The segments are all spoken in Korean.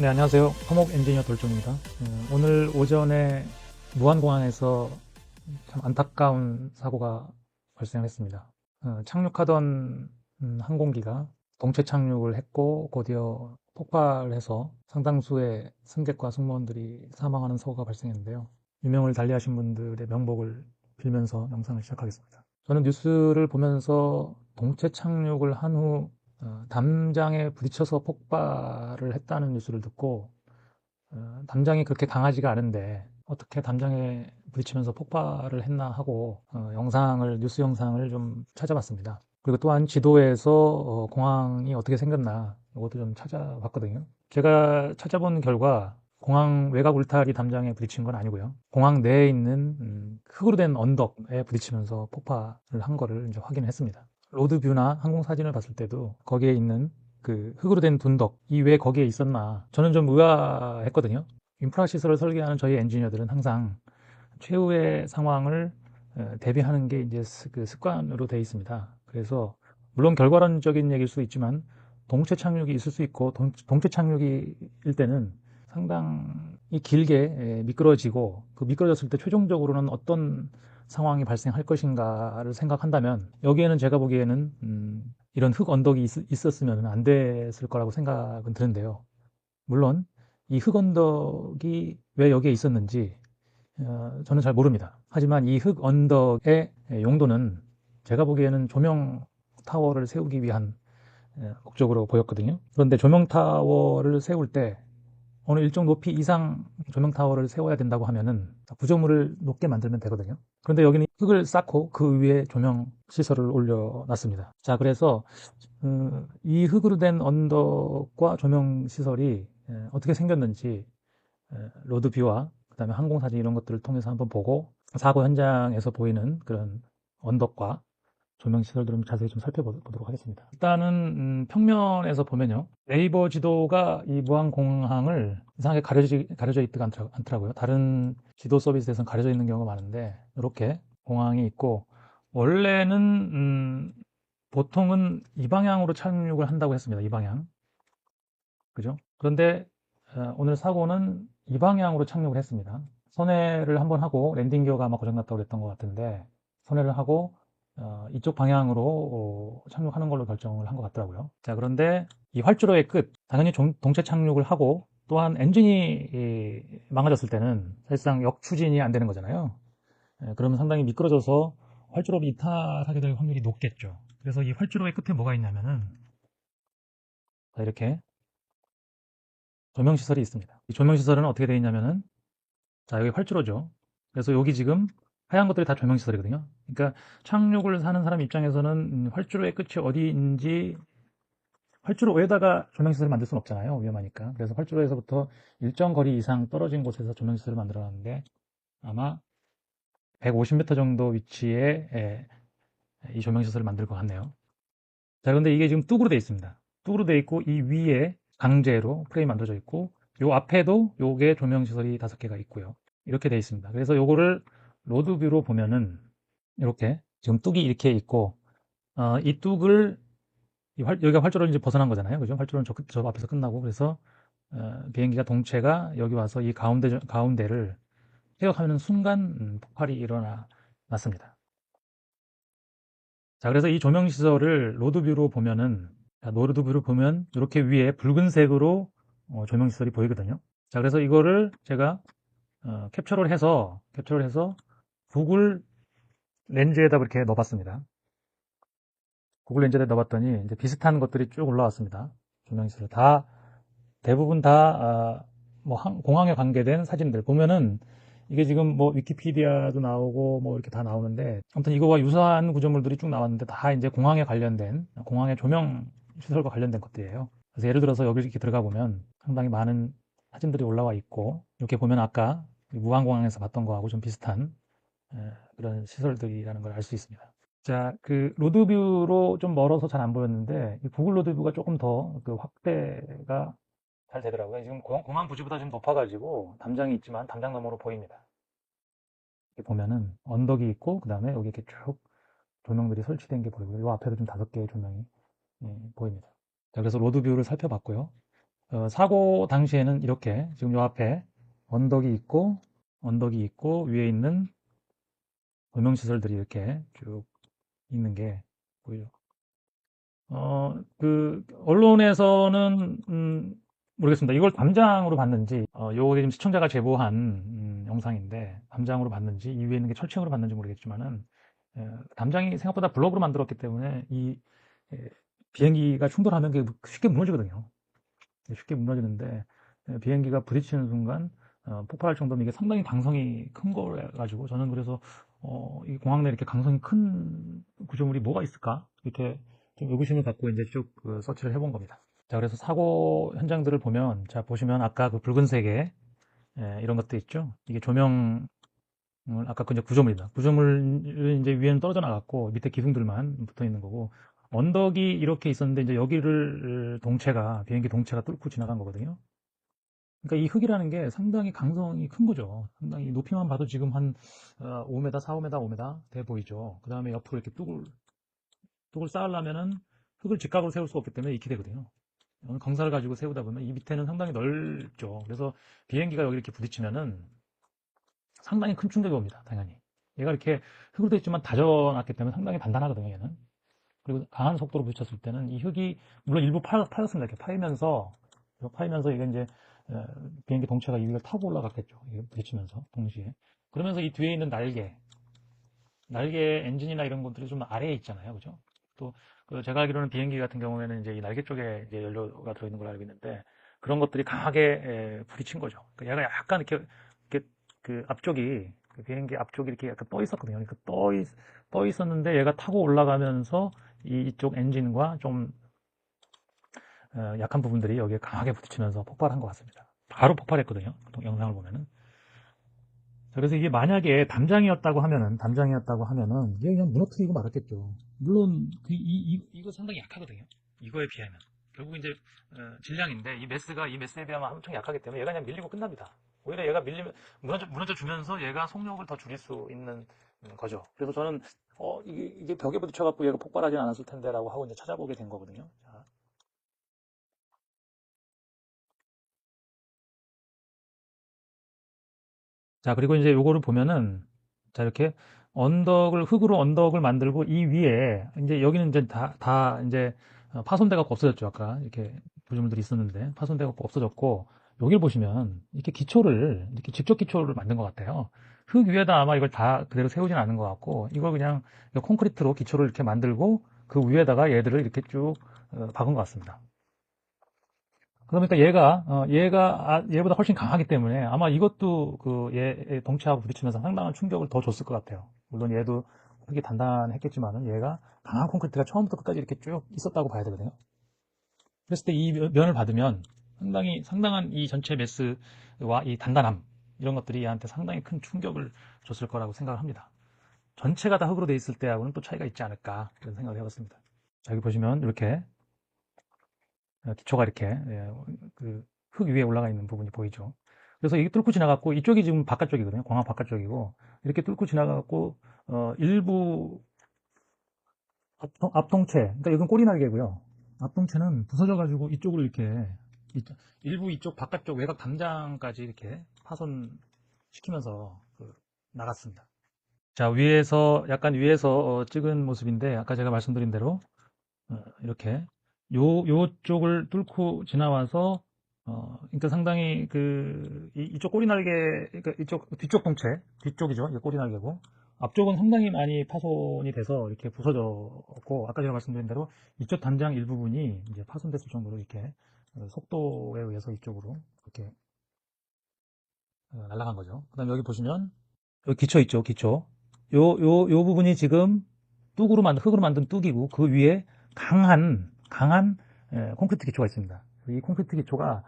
네, 안녕하세요. 화목 엔지니어 돌종입니다. 오늘 오전에 무안공항에서 참 안타까운 사고가 발생했습니다. 착륙하던 항공기가 동체 착륙을 했고 곧이어 폭발해서 상당수의 승객과 승무원들이 사망하는 사고가 발생했는데요. 유명을 달리하신 분들의 명복을 빌면서 영상을 시작하겠습니다. 저는 뉴스를 보면서 동체 착륙을 한후 담장에 부딪혀서 폭발을 했다는 뉴스를 듣고 담장이 그렇게 강하지가 않은데 어떻게 담장에 부딪히면서 폭발을 했나 하고 뉴스 영상을 좀 찾아봤습니다. 그리고 또한 지도에서 공항이 어떻게 생겼나 이것도 좀 찾아봤거든요. 제가 찾아본 결과 공항 외곽 울타리 담장에 부딪힌 건 아니고요. 공항 내에 있는 흙으로 된 언덕에 부딪히면서 폭발을 한 거를 이제 확인했습니다. 로드뷰나 항공 사진을 봤을 때도 거기에 있는 그 흙으로 된 둔덕이 왜 거기에 있었나 저는 좀 의아했거든요. 인프라 시설을 설계하는 저희 엔지니어들은 항상 최후의 상황을 대비하는 게 이제 그 습관으로 되어 있습니다. 그래서 물론 결과론적인 얘기일 수도 있지만 동체 착륙이 있을 수 있고 동체 착륙일 때는 상당히 길게 미끄러지고 그 미끄러졌을 때 최종적으로는 어떤 상황이 발생할 것인가를 생각한다면 여기에는 제가 보기에는 이런 흙 언덕이 있었으면 안 됐을 거라고 생각은 드는데요. 물론 이 흙 언덕이 왜 여기에 있었는지 저는 잘 모릅니다. 하지만 이 흙 언덕의 용도는 제가 보기에는 조명 타워를 세우기 위한 목적으로 보였거든요. 그런데 조명 타워를 세울 때 어느 일정 높이 이상 조명 타워를 세워야 된다고 하면은 구조물을 높게 만들면 되거든요. 그런데 여기는 흙을 쌓고 그 위에 조명 시설을 올려놨습니다. 자, 그래서 이 흙으로 된 언덕과 조명 시설이 어떻게 생겼는지 로드뷰와 그다음에 항공사진 이런 것들을 통해서 한번 보고 사고 현장에서 보이는 그런 언덕과 조명 시설들을 자세히 좀 살펴보도록 하겠습니다. 일단은 평면에서 보면요. 네이버 지도가 이 무안공항을 이상하게 가려져 있지가 않더라고요. 다른 지도 서비스에서는 가려져 있는 경우가 많은데 이렇게 공항이 있고 원래는 보통은 이 방향으로 착륙을 한다고 했습니다. 이 방향. 그죠? 그런데 오늘 사고는 이 방향으로 착륙을 했습니다. 선회를 한번 하고 랜딩 기어가 아마 고장났다고 그랬던 것 같은데 선회를 하고 이쪽 방향으로 착륙하는 걸로 결정을 한 것 같더라고요. 자, 그런데 이 활주로의 끝, 당연히 동체 착륙을 하고 또한 엔진이 망가졌을 때는 사실상 역추진이 안 되는 거잖아요. 그러면 상당히 미끄러져서 활주로를 이탈하게 될 확률이 높겠죠. 그래서 이 활주로의 끝에 뭐가 있냐면은 자, 이렇게 조명시설이 있습니다. 이 조명시설은 어떻게 되어 있냐면은 자, 여기 활주로죠. 그래서 여기 지금 하얀 것들이 다 조명시설이거든요. 그러니까 착륙을 하는 사람 입장에서는 활주로의 끝이 어디인지 활주로에다가 조명시설을 만들 수는 없잖아요. 위험하니까. 그래서 활주로에서부터 일정 거리 이상 떨어진 곳에서 조명시설을 만들어놨는데 아마 150m 정도 위치에 이 조명시설을 만들 것 같네요. 자, 그런데 이게 지금 뚝으로 되어 있습니다. 뚝으로 되어 있고 이 위에 강제로 프레임이 만들어져 있고 요 앞에도 요게 조명시설이 5개가 있고요. 이렇게 되어 있습니다. 그래서 요거를 로드뷰로 보면은 이렇게 지금 뚝이 이렇게 있고 이 뚝을 여기가 활주로를 이제 벗어난 거잖아요. 그죠? 활주로는 저 앞에서 끝나고 그래서 비행기가 동체가 여기 와서 이 가운데를 퇴역하는 순간 폭발이 일어났습니다. 자, 그래서 이 조명 시설을 로드뷰로 보면은 로드뷰로 보면 이렇게 위에 붉은색으로 조명 시설이 보이거든요. 자, 그래서 이거를 제가 캡처를 해서 구글 렌즈에다 이렇게 넣어봤습니다. 구글 렌즈에다 넣어봤더니 이제 비슷한 것들이 쭉 올라왔습니다. 조명 시설 대부분 다 뭐 공항에 관계된 사진들 보면은 이게 지금 뭐 위키피디아도 나오고 뭐 이렇게 다 나오는데 아무튼 이거와 유사한 구조물들이 쭉 나왔는데 다 이제 공항에 관련된 공항의 조명 시설과 관련된 것들이에요. 그래서 예를 들어서 여기 이렇게 들어가 보면 상당히 많은 사진들이 올라와 있고 이렇게 보면 아까 무안공항에서 봤던 거하고 좀 비슷한 그런 시설들이라는 걸 알 수 있습니다. 자, 그 로드뷰로 좀 멀어서 잘 안 보였는데 이 구글 로드뷰가 조금 더 그 확대가 잘 되더라고요. 지금 공항 부지보다 좀 높아가지고 담장이 있지만 담장 너머로 보입니다. 이렇게 보면은 언덕이 있고 그 다음에 여기 이렇게 쭉 조명들이 설치된 게 보이고요. 이 앞에도 좀 5개의 조명이 보입니다. 자, 그래서 로드뷰를 살펴봤고요. 사고 당시에는 이렇게 지금 요 앞에 언덕이 있고 위에 있는 조명시설들이 이렇게 쭉 있는 게 보이죠. 언론에서는, 모르겠습니다. 이걸 담장으로 봤는지, 요게 지금 시청자가 제보한, 영상인데, 담장으로 봤는지, 이 위에 있는 게 철책으로 봤는지 모르겠지만은, 담장이 생각보다 블럭으로 만들었기 때문에, 에, 비행기가 충돌하면 그게 쉽게 무너지거든요. 쉽게 무너지는데, 비행기가 부딪히는 순간, 폭발할 정도면 이게 상당히 강성이 큰 거라가지고, 저는 그래서, 이 공항 내에 이렇게 강성이 큰 구조물이 뭐가 있을까? 이렇게 좀 의구심을 갖고 이제 쭉 서치를 해본 겁니다. 자, 그래서 사고 현장들을 보면, 자, 보시면 아까 그 붉은색의 이런 것도 있죠. 이게 조명, 아까 그 이제 구조물이다. 구조물은 이제 위에는 떨어져 나갔고, 밑에 기둥들만 붙어 있는 거고, 언덕이 이렇게 있었는데, 이제 여기를 비행기 동체가 뚫고 지나간 거거든요. 그러니까 이 흙이라는 게 상당히 강성이 큰 거죠. 상당히 높이만 봐도 지금 한 5m, 4, 5m, 5m 돼 보이죠. 그 다음에 옆으로 이렇게 뚝을 쌓으려면은 흙을 직각으로 세울 수 없기 때문에 이렇게 되거든요. 강사를 가지고 세우다 보면 이 밑에는 상당히 넓죠. 그래서 비행기가 여기 이렇게 부딪히면은 상당히 큰 충격이 옵니다. 당연히. 얘가 이렇게 흙으로 되어 있지만 다져놨기 때문에 상당히 단단하거든요. 얘는. 그리고 강한 속도로 부딪혔을 때는 이 흙이 물론 일부 파였습니다. 이렇게 파이면서 이게 이제 비행기 동체가 이 위를 타고 올라갔겠죠. 이게 부딪히면서 동시에. 그러면서 이 뒤에 있는 날개 엔진이나 이런 것들이 좀 아래에 있잖아요. 그죠? 또, 제가 알기로는 비행기 같은 경우에는 이제 이 날개 쪽에 이제 연료가 들어있는 걸로 알고 있는데, 그런 것들이 강하게 부딪힌 거죠. 얘가 약간 이렇게 그 앞쪽이, 그 비행기 앞쪽이 이렇게 약간 떠 있었거든요. 그러니까 떠 있었는데 얘가 타고 올라가면서 이쪽 엔진과 좀 약한 부분들이 여기에 강하게 부딪히면서 폭발한 것 같습니다. 바로 폭발했거든요. 영상을 보면은. 그래서 이게 만약에 담장이었다고 하면은 이게 그냥 무너뜨리고 말았겠죠. 물론 이거 상당히 약하거든요. 이거에 비하면 결국 이제 질량인데 이 메스에 비하면 엄청 약하기 때문에 얘가 그냥 밀리고 끝납니다. 오히려 얘가 밀리면 무너져 주면서 얘가 속력을 더 줄일 수 있는 거죠. 그래서 저는 이게 벽에 부딪혀갖고 얘가 폭발하지 않았을 텐데라고 하고 이제 찾아보게 된 거거든요. 자, 그리고 이제 요거를 보면은, 자, 이렇게 흙으로 언덕을 만들고 이 위에, 이제 여기는 이제 이제 파손돼 갖고 없어졌죠. 아까 이렇게 구조물들이 있었는데, 파손돼 갖고 없어졌고, 여기를 보시면, 이렇게 직접 기초를 만든 것 같아요. 흙 위에다 아마 이걸 다 그대로 세우진 않은 것 같고, 이걸 그냥 콘크리트로 기초를 이렇게 만들고, 그 위에다가 얘들을 이렇게 쭉 박은 것 같습니다. 그러니까 얘보다 훨씬 강하기 때문에 아마 이것도 얘 동체하고 부딪히면서 상당한 충격을 더 줬을 것 같아요. 물론 얘도 크게 단단했겠지만은 얘가 강한 콘크리트가 처음부터 끝까지 이렇게 쭉 있었다고 봐야 되거든요. 그랬을 때 이 면을 받으면 상당한 이 전체 매스와 이 단단함, 이런 것들이 얘한테 상당히 큰 충격을 줬을 거라고 생각을 합니다. 전체가 다 흙으로 돼 있을 때하고는 또 차이가 있지 않을까, 그런 생각을 해봤습니다. 자, 여기 보시면 이렇게 기초가 이렇게 그 흙 위에 올라가 있는 부분이 보이죠. 그래서 이게 뚫고 지나갔고 이쪽이 지금 바깥쪽이거든요. 공항 바깥쪽이고 이렇게 뚫고 지나가고 일부 앞통체, 그러니까 이건 꼬리 날개고요. 앞통체는 부서져 가지고 이쪽으로 이렇게 일부 이쪽 바깥쪽 외곽 담장까지 이렇게 파손시키면서 나갔습니다. 자, 약간 위에서 찍은 모습인데 아까 제가 말씀드린 대로 이렇게 요쪽을 뚫고 지나와서 그러니까 상당히 이쪽 꼬리날개, 그러니까 뒤쪽 동체, 뒤쪽이죠. 이게 꼬리날개고 앞쪽은 상당히 많이 파손이 돼서 이렇게 부서졌고 아까 제가 말씀드린 대로 이쪽 단장 일부분이 이제 파손됐을 정도로 이렇게 속도에 의해서 이쪽으로 이렇게 날아간 거죠. 그다음에 여기 보시면 여기 기초 있죠, 기초. 요 부분이 지금 흙으로 만든 뚝이고 그 위에 강한 콘크리트 기초가 있습니다. 이 콘크리트 기초가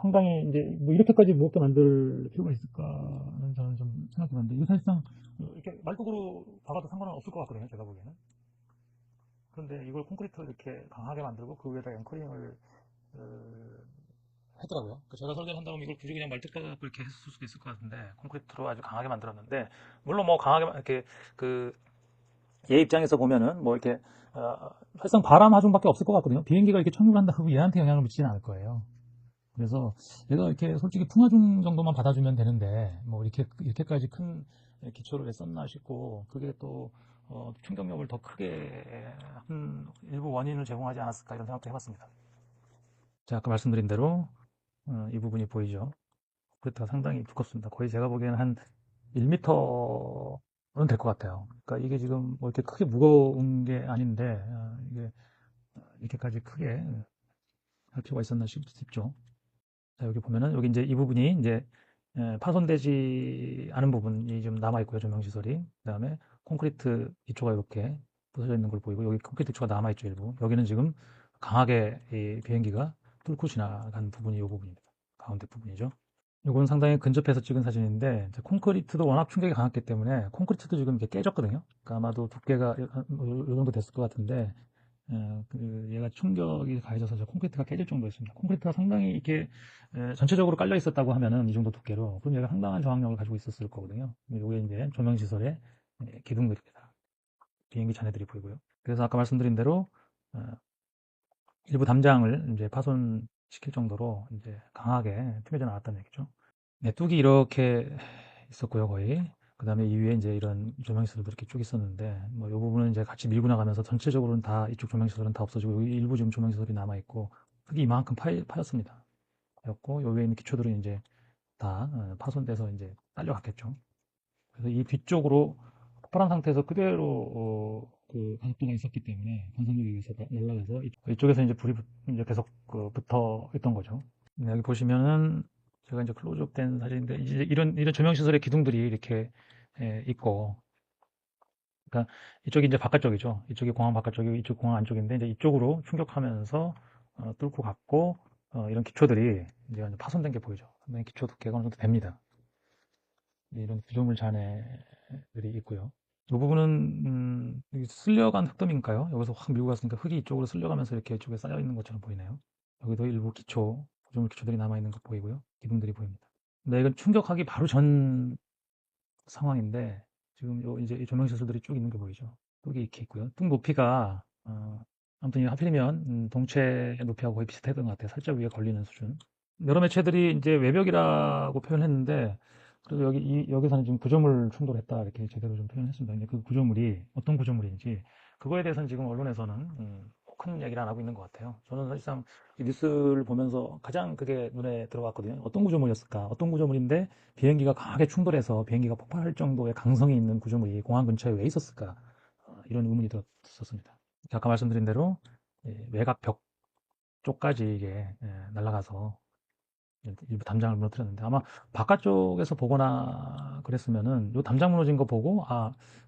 상당히 이제 뭐 이렇게까지 무겁게 만들 필요가 있을까는 저는 좀 생각해봤는데 이거 사실상 이렇게 말뚝으로 박아도 상관은 없을 것 같거든요, 제가 보기에는. 그런데 이걸 콘크리트를 이렇게 강하게 만들고 그 위에다 앵커링을 어, 했더라고요. 제가 설계를 한다면 이걸 굳이 그냥 말뚝 박고 이렇게 했을 수도 있을 것 같은데 콘크리트로 아주 강하게 만들었는데 물론 뭐 강하게 이렇게 그 얘 입장에서 보면은 뭐 이렇게 사실상 바람 하중밖에 없을 것 같거든요. 비행기가 이렇게 착륙을 한다고 얘한테 영향을 미치지는 않을 거예요. 그래서 얘가 이렇게 솔직히 풍하중 정도만 받아주면 되는데 뭐 이렇게까지 큰 기초를 왜 썼나 싶고, 그게 또 충격력을 더 크게 한 일부 원인을 제공하지 않았을까 이런 생각도 해봤습니다. 자, 아까 말씀드린 대로 이 부분이 보이죠. 콘크리트가 상당히 두껍습니다. 거의 제가 보기에는 한 1m는 될 것 같아요. 그러니까 이게 지금 뭐 이렇게 크게 무거운 게 아닌데 이게 이렇게까지 크게 할 필요가 있었나 싶죠. 자, 여기 보면은 여기 이제 이 부분이 이제 파손되지 않은 부분이 좀 남아 있고요. 조명시설이. 그다음에 콘크리트 기초가 이렇게 부서져 있는 걸 보이고, 여기 콘크리트 기초가 남아 있죠. 일부. 여기는 지금 강하게 이 비행기가 뚫고 지나간 부분이 이 부분입니다. 가운데 부분이죠. 이건 상당히 근접해서 찍은 사진인데, 콘크리트도 워낙 충격이 강했기 때문에 콘크리트도 지금 이렇게 깨졌거든요. 그러니까 아마도 두께가 이 정도 됐을 것 같은데, 얘가 충격이 가해져서 콘크리트가 깨질 정도였습니다. 콘크리트가 상당히 이렇게 전체적으로 깔려 있었다고 하면은 이 정도 두께로, 그럼 얘가 상당한 저항력을 가지고 있었을 거거든요. 이게 이제 조명시설의 기둥들입니다. 비행기 잔해들이 보이고요. 그래서 아까 말씀드린 대로 어, 일부 담장을 이제 파손시킬 정도로 이제 강하게 튀겨져 나왔다는 얘기죠. 네, 뚝이 이렇게 있었고요, 거의. 그 다음에 이 위에 이제 이런 조명시설도 이렇게 쭉 있었는데, 뭐, 이 부분은 이제 같이 밀고 나가면서 전체적으로는 다, 이쪽 조명시설은 다 없어지고, 여기 일부 지금 조명시설이 남아있고, 흙이 이만큼 파였습니다. 였고, 요 위에 있는 기초들은 이제 다 파손돼서 이제 딸려갔겠죠. 그래서 이 뒤쪽으로 폭발한 상태에서 그대로, 그 가속도가 있었기 때문에, 관성력에 의해서 날아가서 이쪽에서 이제 불이 이제 계속 붙어 있던 거죠. 네, 여기 보시면은 제가 이제 클로즈업 된 사진인데, 이제 이런 조명시설의 기둥들이 이렇게 있고, 그러니까 이쪽이 이제 바깥쪽이죠. 이쪽이 공항 바깥쪽이고 이쪽 공항 안쪽인데, 이제 이쪽으로 충격하면서 뚫고 갔고, 이런 기초들이 이제 파손된 게 보이죠. 상당히 기초 두께가 어느 정도 됩니다. 이런 구조물 잔해들이 있고요. 이 부분은 쓸려간 흙더미인가요? 여기서 확 밀고 갔으니까 흙이 이쪽으로 쓸려가면서 이렇게 이쪽에 쌓여 있는 것처럼 보이네요. 여기도 일부 구조물 기초들이 남아 있는 것 보이고요. 기둥들이 보입니다. 근데 이건 충격하기 바로 전 상황인데, 지금 이제 이 조명시설들이 쭉 있는 게 보이죠. 뚝이 이렇게 있고요. 뚝 높이가 아무튼 하필이면 동체 높이하고 거의 비슷했던 것 같아요. 살짝 위에 걸리는 수준. 여러 매체들이 이제 외벽이라고 표현했는데, 그래서 여기서는 지금 구조물 충돌했다 이렇게 제대로 좀 표현했습니다. 근데 그 구조물이 어떤 구조물인지 그거에 대해서는 지금 언론에서는 큰 얘기를 안 하고 있는 것 같아요. 저는 사실상 이 뉴스를 보면서 가장 그게 눈에 들어갔거든요. 어떤 구조물이었을까? 어떤 구조물인데 비행기가 강하게 충돌해서 비행기가 폭발할 정도의 강성이 있는 구조물이 공항 근처에 왜 있었을까? 이런 의문이 들었었습니다. 아까 말씀드린 대로 외곽 벽 쪽까지 이게 날아가서 일부 담장을 무너뜨렸는데, 아마 바깥쪽에서 보거나 그랬으면은 요 담장 무너진 거 보고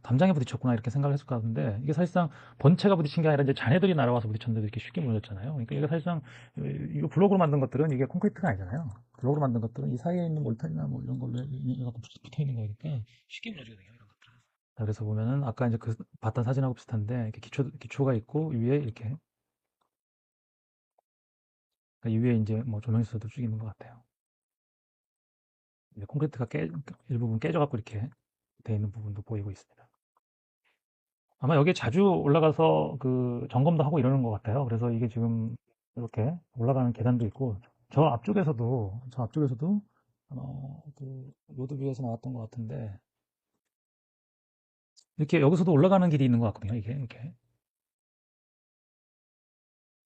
담장에 부딪혔구나 이렇게 생각을 했을 것 같은데, 이게 사실상 본체가 부딪힌 게 아니라 이제 잔해들이 날아와서 부딪혔는데 이렇게 쉽게 무너졌잖아요. 그러니까 이게 사실상 이거 블록으로 만든 것들은 이게 콘크리트가 아니잖아요. 블록으로 만든 것들은 이 사이에 있는 몰타이나 뭐 이런 걸로 붙어 있는 거니까 쉽게 무너지거든요, 이런 것들은. 그래서 보면은 아까 이제 그 봤던 사진하고 비슷한데, 이렇게 기초가 있고 위에 이렇게, 그러니까 이 위에 이제 뭐 조명시설도 쭉 있는 것 같아요. 이제 콘크리트가 일부분 깨져갖고 이렇게 돼 있는 부분도 보이고 있습니다. 아마 여기에 자주 올라가서 그 점검도 하고 이러는 것 같아요. 그래서 이게 지금 이렇게 올라가는 계단도 있고, 저 앞쪽에서도 그 로드 뷰에서 나왔던 것 같은데, 이렇게 여기서도 올라가는 길이 있는 것 같거든요. 이게 이렇게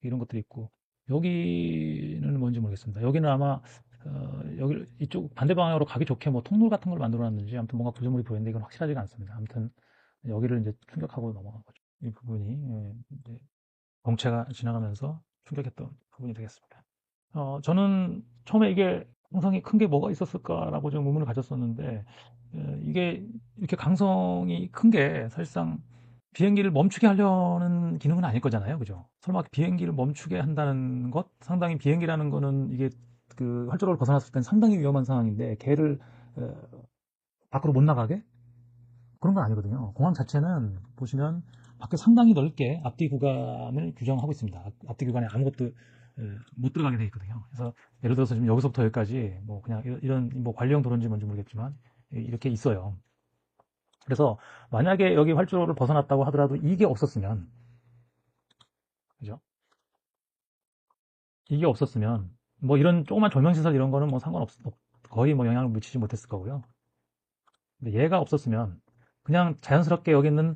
이런 것들이 있고, 여기는 뭔지 모르겠습니다. 여기는 아마 여기 이쪽 반대 방향으로 가기 좋게 뭐 통로 같은 걸 만들어 놨는지, 아무튼 뭔가 구조물이 보이는데 이건 확실하지가 않습니다. 아무튼 여기를 이제 충격하고 넘어간 거죠. 이 부분이 이제 정체가 지나가면서 충격했던 부분이 되겠습니다. 저는 처음에 이게 강성이 큰 게 뭐가 있었을까라고 좀 의문을 가졌었는데, 이게 이렇게 강성이 큰 게 사실상 비행기를 멈추게 하려는 기능은 아닐 거잖아요. 그죠? 설마 비행기를 멈추게 한다는 것? 상당히 비행기라는 거는 이게 그 활주로를 벗어났을 땐 상당히 위험한 상황인데, 걔를 어, 밖으로 못 나가게? 그런 건 아니거든요. 공항 자체는 보시면 밖에 상당히 넓게 앞뒤 구간을 규정하고 있습니다. 앞뒤 구간에 아무것도 못 들어가게 돼 있거든요. 그래서 예를 들어서 지금 여기서부터 여기까지 뭐 그냥 이런 뭐 관리형 도로인지 뭔지 모르겠지만 이렇게 있어요. 그래서 만약에 여기 활주로를 벗어났다고 하더라도 이게 없었으면, 그죠? 이게 없었으면 뭐 이런 조그만 조명시설 이런 거는 뭐 거의 뭐 영향을 미치지 못했을 거고요. 근데 얘가 없었으면 그냥 자연스럽게 여기 있는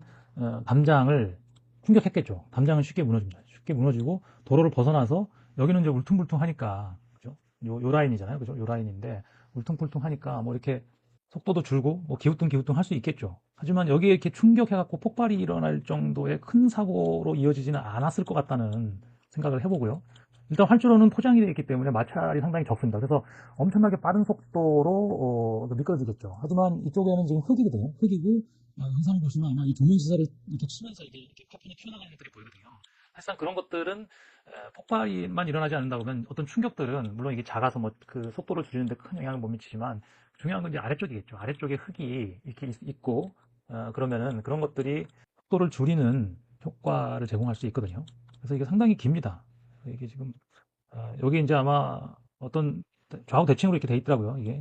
담장을 충격했겠죠. 담장은 쉽게 무너집니다. 쉽게 무너지고 도로를 벗어나서 여기는 이제 울퉁불퉁하니까, 그죠? 요 라인이잖아요. 그죠? 요 라인인데 울퉁불퉁하니까 뭐 이렇게 속도도 줄고 뭐 기우뚱기우뚱 할 수 있겠죠. 하지만 여기에 이렇게 충격해갖고 폭발이 일어날 정도의 큰 사고로 이어지지는 않았을 것 같다는 생각을 해보고요. 일단 활주로는 포장이 되어 있기 때문에 마찰이 상당히 적습니다. 그래서 엄청나게 빠른 속도로 미끄러지겠죠. 하지만 이쪽에는 지금 흙이거든요. 흙이고 영상을 보시면 아마 이 조명시설을 이렇게 치면서 이렇게 파편이 튀어나가는 것들이 보이거든요. 사실상 그런 것들은 폭발만 일어나지 않는다 그러면 어떤 충격들은 물론 이게 작아서 뭐 그 속도를 줄이는데 큰 영향을 못 미치지만 중요한 건 이제 아래쪽이겠죠. 아래쪽에 흙이 이렇게 있고 그러면은 그런 것들이 속도를 줄이는 효과를 제공할 수 있거든요. 그래서 이게 상당히 깁니다. 이게 지금 여기 이제 아마 어떤 좌우 대칭으로 이렇게 돼 있더라고요. 이게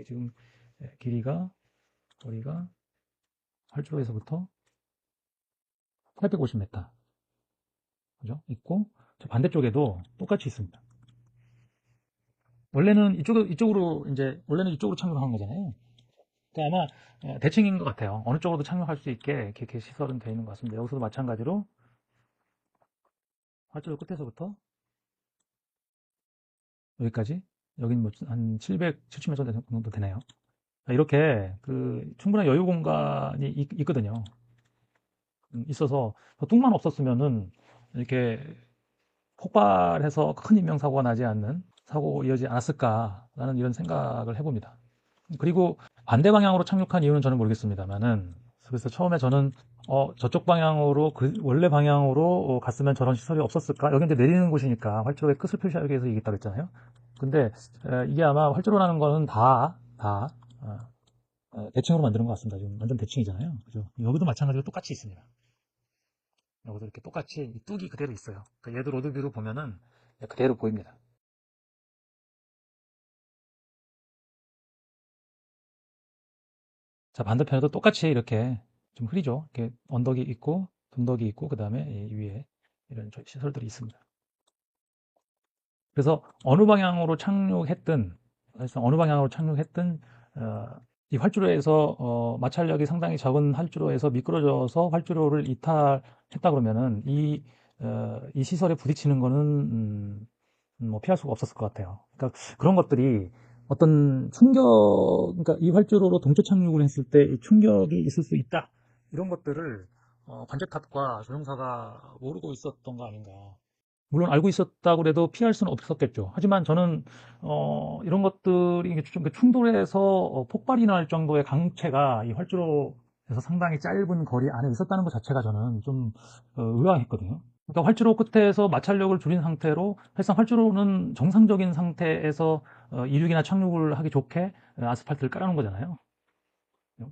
지금 길이가 거리가 활주로에서부터 850m 그죠? 있고 저 반대쪽에도 똑같이 있습니다. 원래는 이쪽으로 이제 원래는 이쪽으로 착륙한 거잖아요. 그러니까 아마 대칭인 것 같아요. 어느 쪽으로도 착륙할 수 있게 이렇게 시설은 되어 있는 것 같습니다. 여기서도 마찬가지로 활주로 끝에서부터 여기까지 여기는 뭐한 770m 정도 되네요. 이렇게 그 충분한 여유 공간이 있거든요. 있어서 뚝만 없었으면은 이렇게 폭발해서 큰 인명사고가 나지 않는 사고 이어지지 않았을까라는 이런 생각을 해봅니다. 그리고 반대 방향으로 착륙한 이유는 저는 모르겠습니다만은 그래서 처음에 저는 저쪽 방향으로 그 원래 방향으로 갔으면 저런 시설이 없었을까? 여기 이제 내리는 곳이니까 활주로의 끝을 표시하기 위해서 얘기했다고 했잖아요. 근데 이게 아마 활주로라는 거는 다 대칭으로 만드는 것 같습니다. 지금 완전 대칭이잖아요. 그죠? 여기도 마찬가지로 똑같이 있습니다. 여기도 이렇게 똑같이 이 뚝이 그대로 있어요. 그러니까 얘도 로드뷰로 보면은 그대로 보입니다. 자, 반대편에도 똑같이 이렇게 좀 흐리죠. 이렇게 언덕이 있고, 둔덕이 있고, 그 다음에 위에 이런 시설들이 있습니다. 그래서 어느 방향으로 착륙했든, 사실상 어느 방향으로 착륙했든, 어, 이 활주로에서, 마찰력이 상당히 적은 활주로에서 미끄러져서 활주로를 이탈했다 그러면은 이 시설에 부딪히는 거는, 뭐 피할 수가 없었을 것 같아요. 그러니까 그런 것들이 어떤 그러니까 이 활주로로 동체 착륙을 했을 때 이 충격이 있을 수 있다. 이런 것들을 관제탑과 조종사가 모르고 있었던 거 아닌가. 물론 알고 있었다고 해도 피할 수는 없었겠죠. 하지만 저는 이런 것들이 충돌해서 폭발이 날 정도의 강체가 이 활주로에서 상당히 짧은 거리 안에 있었다는 것 자체가 저는 좀 의아했거든요. 그러니까 활주로 끝에서 마찰력을 줄인 상태로 사실상 활주로는 정상적인 상태에서 이륙이나 착륙을 하기 좋게 아스팔트를 깔아놓은 거잖아요.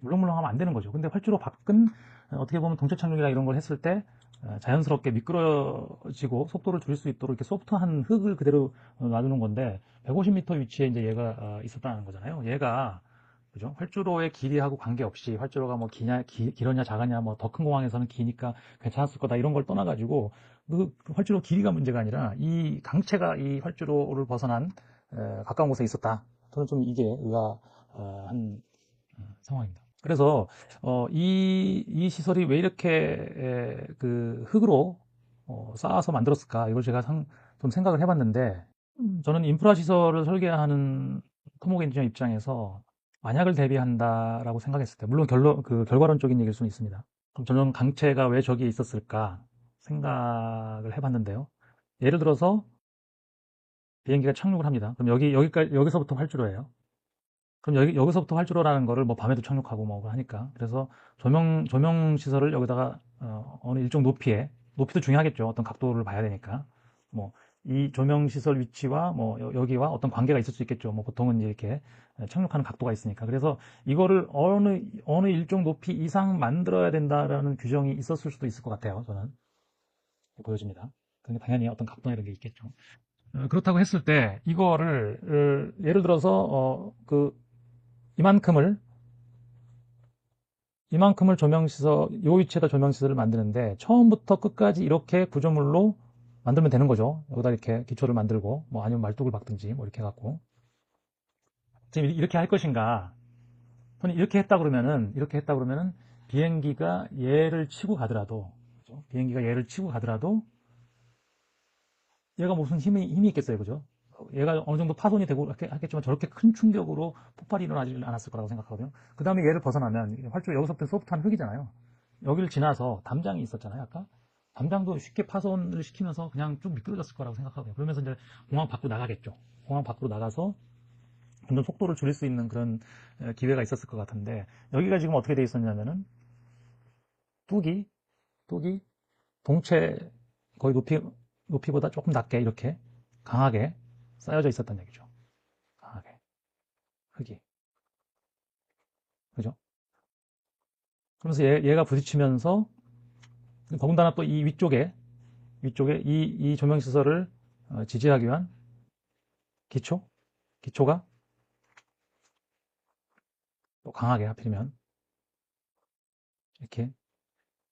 물렁물렁하면 안 되는 거죠. 근데 활주로 밖은 어떻게 보면 동체 착륙이나 이런 걸 했을 때 자연스럽게 미끄러지고 속도를 줄일 수 있도록 이렇게 소프트한 흙을 그대로 놔두는 건데 150m 위치에 이제 얘가 있었다는 거잖아요. 얘가 그죠? 활주로의 길이하고 관계없이 활주로가 뭐 길었냐 작았냐 뭐 더 큰 공항에서는 기니까 괜찮았을 거다 이런 걸 떠나가지고 그 활주로 길이가 문제가 아니라 이 강체가 이 활주로를 벗어난 가까운 곳에 있었다. 저는 좀 이게 의아한 상황입니다. 그래서 이 시설이 왜 이렇게 그 흙으로 쌓아서 만들었을까 이걸 제가 좀 생각을 해봤는데 저는 인프라 시설을 설계하는 토목 엔지니어 입장에서 만약을 대비한다라고 생각했을 때 물론 그 결과론적인 얘기일 수는 있습니다. 그럼 저는 강체가 왜 저기에 있었을까 생각을 해봤는데요. 예를 들어서 비행기가 착륙을 합니다. 그럼 여기서부터 활주로예요. 그럼 여기서부터 활주로라는 거를 뭐 밤에도 착륙하고 뭐 하니까. 그래서 조명 시설을 여기다가, 어느 일정 높이도 중요하겠죠. 어떤 각도를 봐야 되니까. 뭐, 이 조명 시설 위치와 뭐, 여기와 어떤 관계가 있을 수 있겠죠. 뭐, 보통은 이렇게 착륙하는 각도가 있으니까. 그래서 이거를 어느 일정 높이 이상 만들어야 된다라는 규정이 있었을 수도 있을 것 같아요. 저는. 보여집니다. 그게 당연히 어떤 각도나 이런 게 있겠죠. 그렇다고 했을 때, 이거를, 예를 들어서, 이만큼을 이만큼을 조명시설, 요 위치에다 조명시설을 만드는데 처음부터 끝까지 이렇게 구조물로 만들면 되는 거죠. 여기다 이렇게 기초를 만들고 뭐 아니면 말뚝을 박든지 뭐 이렇게 해갖고 지금 이렇게 할 것인가? 이렇게 했다 그러면은 비행기가 얘를 치고 가더라도 그죠? 비행기가 얘를 치고 가더라도 얘가 무슨 힘이 있겠어요, 그죠? 얘가 어느 정도 파손이 되고 하겠지만 저렇게 큰 충격으로 폭발이 일어나지 않았을 거라고 생각하거든요. 그 다음에 얘를 벗어나면 활주 여기서부터 소프트한 흙이잖아요. 여기를 지나서 담장이 있었잖아요, 아까. 담장도 쉽게 파손을 시키면서 그냥 쭉 미끄러졌을 거라고 생각하고요. 그러면서 이제 공항 밖으로 나가겠죠. 공항 밖으로 나가서 점점 속도를 줄일 수 있는 그런 기회가 있었을 것 같은데 여기가 지금 어떻게 돼 있었냐면은 뚝이 동체 거의 높이보다 조금 낮게 이렇게 강하게 쌓여져 있었던 얘기죠. 강하게 흙이 그죠? 그러면서 얘가 부딪히면서 더군다나 또 이 위쪽에 이 조명 시설을 지지하기 위한 기초가 또 강하게 하필이면 이렇게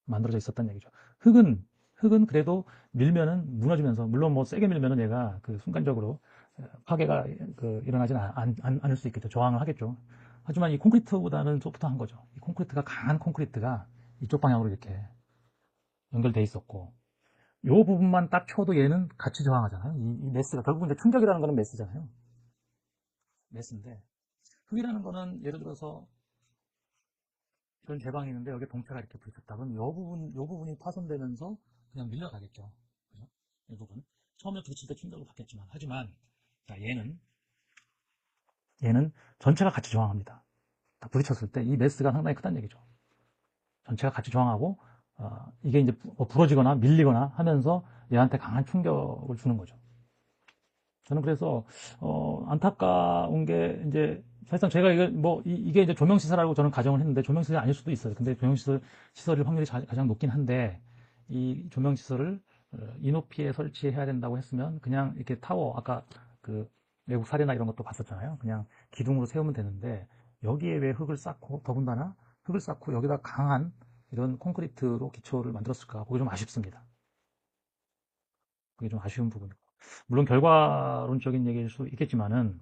만들어져 있었던 얘기죠. 흙은 그래도 밀면은 무너지면서 물론 뭐 세게 밀면은 얘가 그 순간적으로 파괴가 일어나지는 않을 수 있겠죠. 저항을 하겠죠. 하지만 이 콘크리트보다는 소프트한 거죠. 이 콘크리트가 강한 콘크리트가 이쪽 방향으로 이렇게 연결돼 있었고 요 부분만 딱 쳐도 얘는 같이 저항하잖아요. 이 메스가 결국은 이제 충격이라는 거는 메스잖아요. 메스인데 흙이라는 거는 예를 들어서 이런 제방이 있는데 여기 동체가 이렇게 부딪혔다. 그럼 요 부분이 파손되면서 그냥 밀려가겠죠. 그죠? 이 부분. 처음에 부딪힐 때 충격을 받겠지만, 하지만, 자, 얘는 전체가 같이 저항합니다. 딱 부딪혔을 때 이 메스가 상당히 크다는 얘기죠. 전체가 같이 저항하고, 이게 이제 부러지거나 밀리거나 하면서 얘한테 강한 충격을 주는 거죠. 저는 그래서 안타까운 게 이제 사실상 제가 이게 이제 조명시설이라고 저는 가정을 했는데 조명시설이 아닐 수도 있어요. 근데 조명시설일 확률이 가장 높긴 한데 이 조명시설을 이 높이에 설치해야 된다고 했으면 그냥 이렇게 타워 아까 그 외국 사례나 이런 것도 봤었잖아요. 그냥 기둥으로 세우면 되는데 여기에 왜 흙을 쌓고 더군다나 흙을 쌓고 여기다 강한 이런 콘크리트로 기초를 만들었을까? 그게 좀 아쉽습니다. 그게 좀 아쉬운 부분이고. 물론 결과론적인 얘기일 수 있겠지만은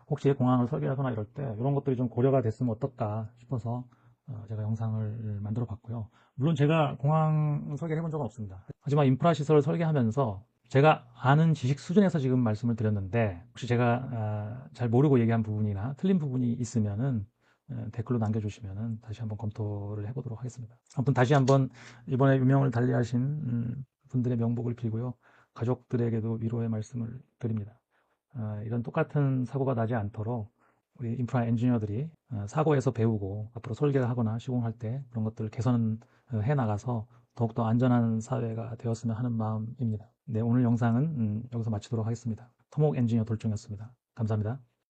혹시 공항을 설계하거나 이럴 때 이런 것들이 좀 고려가 됐으면 어떨까 싶어서 제가 영상을 만들어 봤고요. 물론 제가 공항 설계를 해본 적은 없습니다. 하지만 인프라 시설을 설계하면서 제가 아는 지식 수준에서 지금 말씀을 드렸는데 혹시 제가 잘 모르고 얘기한 부분이나 틀린 부분이 있으면은 댓글로 남겨주시면은 다시 한번 검토를 해보도록 하겠습니다. 아무튼 다시 한번 이번에 유명을 달리하신 분들의 명복을 빌고요. 가족들에게도 위로의 말씀을 드립니다. 이런 똑같은 사고가 나지 않도록 우리 인프라 엔지니어들이 사고에서 배우고 앞으로 설계하거나 시공할 때 그런 것들을 개선해 나가서 더욱더 안전한 사회가 되었으면 하는 마음입니다. 네, 오늘 영상은 여기서 마치도록 하겠습니다. 토목 엔지니어 돌종이었습니다. 감사합니다.